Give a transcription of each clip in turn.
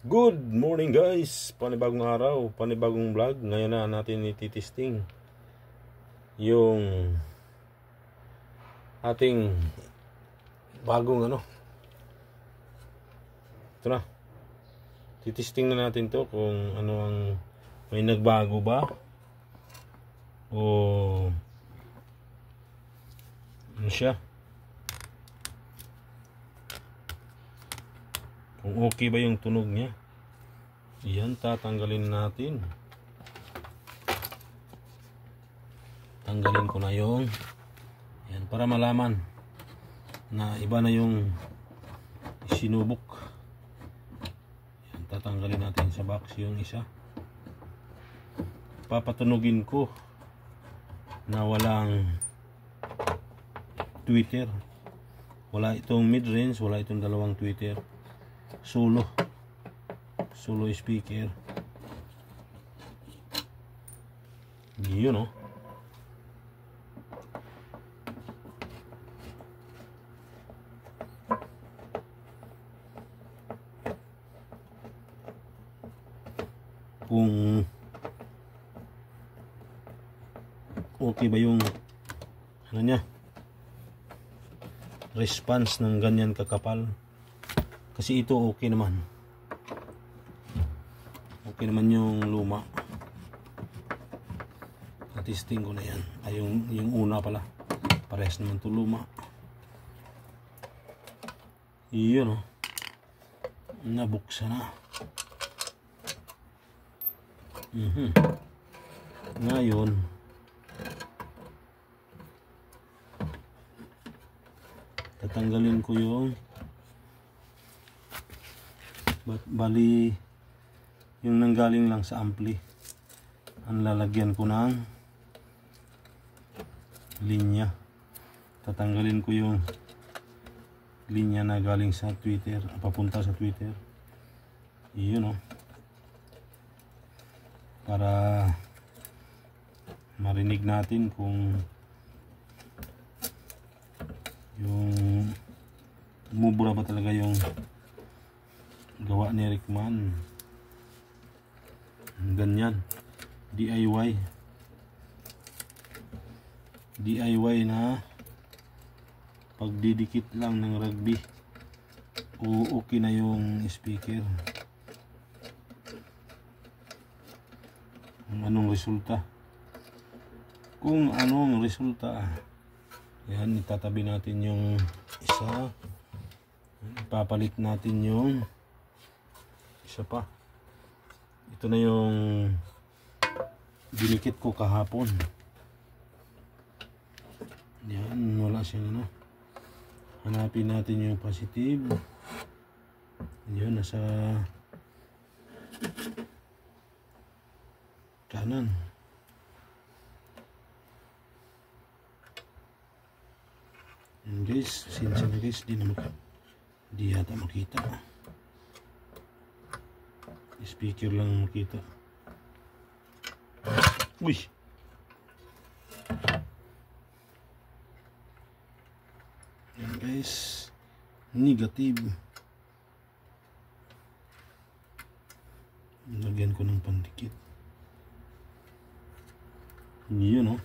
Good morning guys, panibagong araw, panibagong vlog. Ngayon na natin ititesting yung ating bagong ito na, titesting na natin to kung ano ang may nagbago ba o ano siya, kung okay ba yung tunog niya. Yan, tatanggalin natin. Tanggalin ko na yung yan para malaman na iba na yung sinubok. Yan, tatanggalin natin sa box yung isa. Papatunugin ko na walang tweeter. Wala itong mid-range, wala itong dalawang tweeter. Solo speaker. Yun kung okay ba yung ano niya, response ng ganyan kakapal. Kasi ito okay naman. Okay naman yung luma. Testing ko na yan. Ay, yung una pala. Parehas naman ito luma. Yun nabuksan na. Ngayon tatanggalin ko yung bali yung nanggaling lang sa ampli. Ang lalagyan ko ng linya. Tatanggalin ko yung linya na galing sa tweeter, papunta sa tweeter. Yun para marinig natin kung yung umubura ba talaga yung gawa ni Rickman. Ganyan, DIY na pagdidikit lang ng rugby o okay na yung speaker. Anong resulta, yan, itatabi natin yung isa, ipapalit natin yung isa pa. Ito na yung dinikit ko kahapon. Yan, wala siyang hanapin natin yung positive. Yun, nasa kanan. Yan guys, sinsya na guys, di yata makita. Speaker lang makita. Uy, yan guys, negative. Lagyan ko ng pandikit. Yun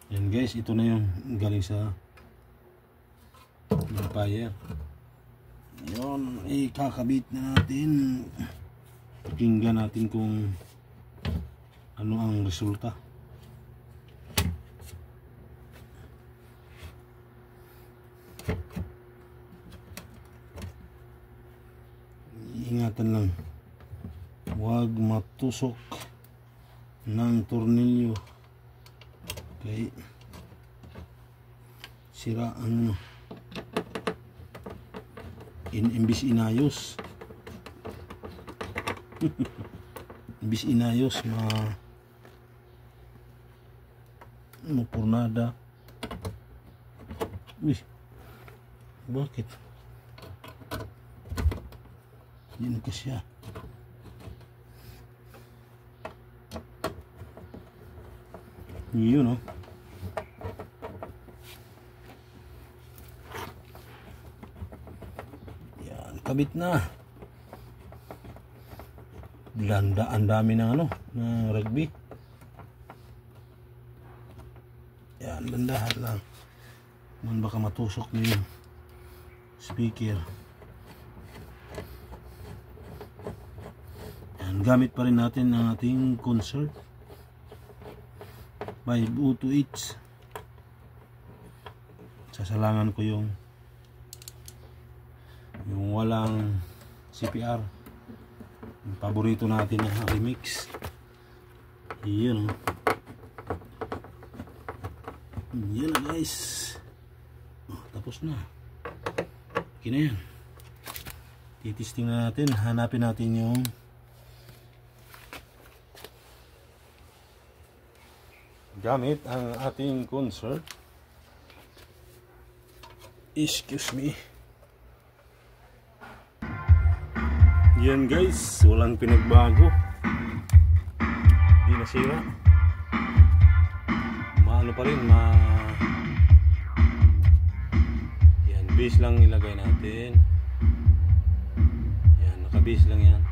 yan guys, ito na yung galing sa amplifier. Yun, ikakabit na natin. Pakinggan natin kung ano ang resulta. Ingatan lang, huwag matusok ng tornilyo. Okay, sira ang imbis inayos imbis inayos mapurnada. Uy, bakit yun kasi yun yan, kabit na. ang dami ng ano, ng rugby. Yan, bandahan lang. Man baka matusok na yung speaker. Yan, gamit pa rin natin ang ating concert by Bluetooth each. Sasalangan ko yung walang CPR. Yung paborito natin na remix. Yun. Yan na guys. Tapos na. Okay na yan. Titisting na natin. Hanapin natin yung gamit ang ating concert. Excuse me. Yan guys. Walang pinagbago. Di nasira. Maano pa rin. Yan. Base lang ilagay natin. Yan. Naka-base lang yan.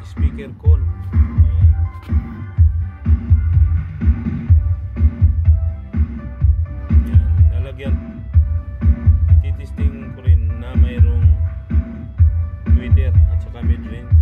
Speaker cone. Yan, nalagyan. Ititesting ko rin na mayroong tweeter at saka mid-range.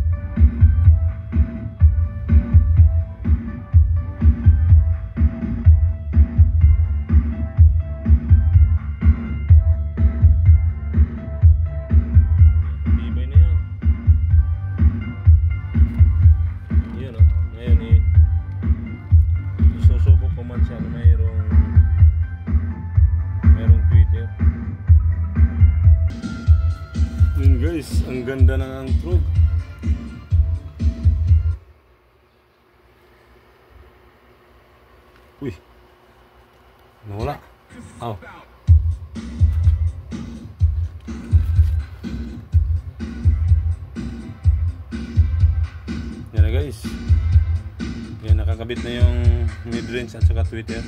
Guys, ang ganda ng trog. Uy, nawala. Oh. Yan na guys. Yan, nakakabit na yung mid-range at saka tweeter.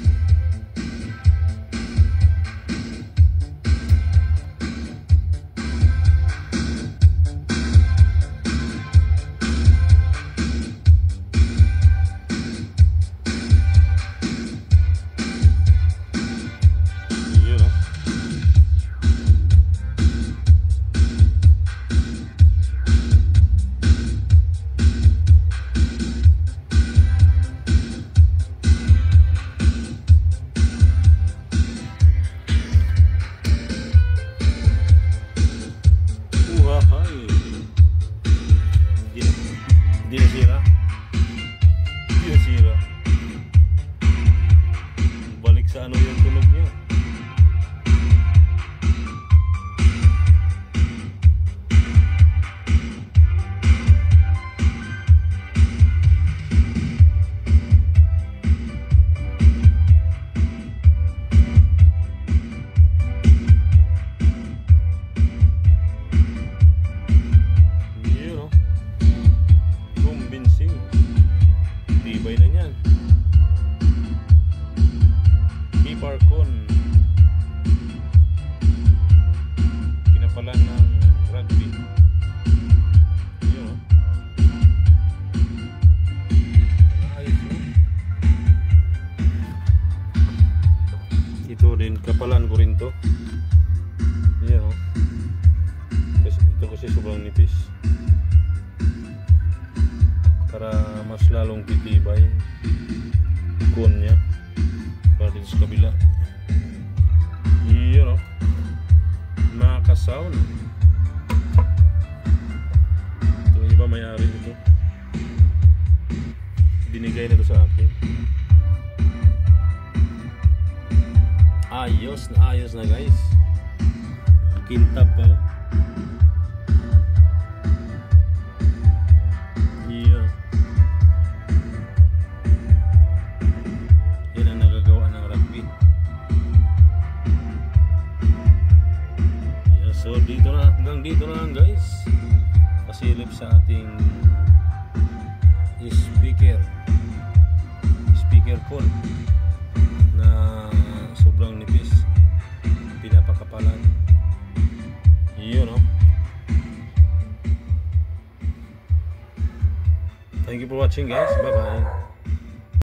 Balik sa ano yung tunog niya. Tibay na niyan. Parkon. Kinapalan ng rugby. Yun. Ayos mo. Ito din, kapalan ko rin to. Yan. Ito kasi sobrang nipis. Para mas lalong titibay kon niya. Para dito sa kabila. Yun o. Makasound. Ito yung iba may-ari nito. Binigay na ito sa akin. Ayos na guys. Kintab pa. So dito na, hanggang dito na lang guys. Pasilip sa ating speaker phone na sobrang nipis, pinapakapalan. Yun, no? Thank you for watching guys. Bye bye.